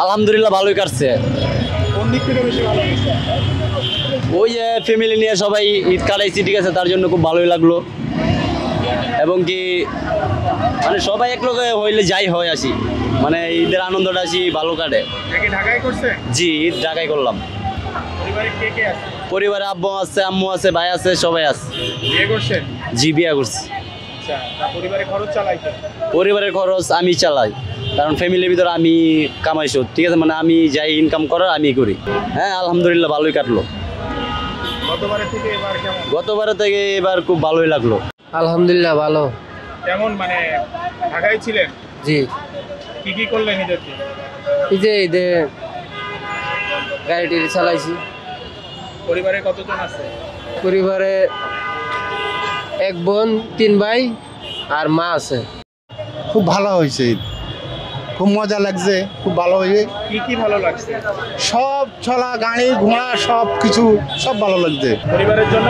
আলহামদুলিল্লাহ ভালোই কাটছে। কোন দিক থেকে বেশি ভালো হয়েছে? ওই যে ফ্যামিলি নিয়ে সবাই ঈদ কাটাইছি, ঠিক আছে, তার জন্য খুব ভালোই লাগলো। এবং কি মানে সবাই একলগে হইলে যাই হয় আসি, মানে ঈদের আনন্দটা আসি ভালো কাটে। কি ঢাকায় করছে? জি, ঈদ ঢাকায় করলাম। পরিবারে কে কে আছে? পরিবারে আব্বু আছে, আম্মু আছে, ভাই আছে, সবাই আছে। বিয়ে করছেন? জি, বিয়া করছি। আচ্ছা, তা পরিবারে খরচ চালাইতে? পরিবারের খরচ আমি চালাই, কারণ ফ্যামিলির ভিতরে আমি কামাইছো, ঠিক আছে, মানে আমি যাই ইনকাম করার আমি করি। হ্যাঁ, আলহামদুলিল্লাহ ভালোই কাটলো। গতবারের থেকে এবার কেমন? গতবারের থেকে এবার খুব ভালোই লাগলো। আলহামদুলিল্লাহ ভালো। কেমন মানে ঢাকায় ছিলেন? জি, কি কি করলেন ঈদেরকে? এই যে ঈদে গাড়ি টাড়ি চালাইছি। পরিবারে কতজন আছে? পরিবারে এক বোন, 3 ভাই আর মা আছে। খুব ভালো হয়েছে, খুব মজা লাগছে, খুব ভালো হয়েছে। কি কি ভালো লাগছে? সব চলা গাড়ি ঘোড়া সব কিছু সব ভালো লাগছে। পরিবারের জন্য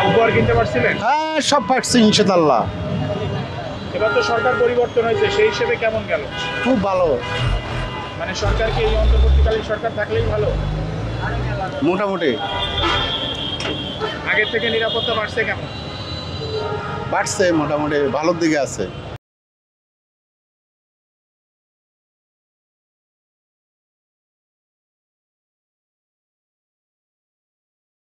উপহার কিনতে পারছিলেন? হ্যাঁ, সব পাচ্ছি ইনশাআল্লাহ। এবার তো সরকার পরিবর্তন হয়েছে, সেই হিসেবে কেমন গেল? খুব ভালো, মানে সরকারকে এই অন্তর্বর্তীকালীন সরকার থাকলেই ভালো? মোটামুটি আগের থেকে নিরাপত্তা বাড়ছে কেমন? বাড়ছে, মোটামুটি ভালোর দিকে আছে।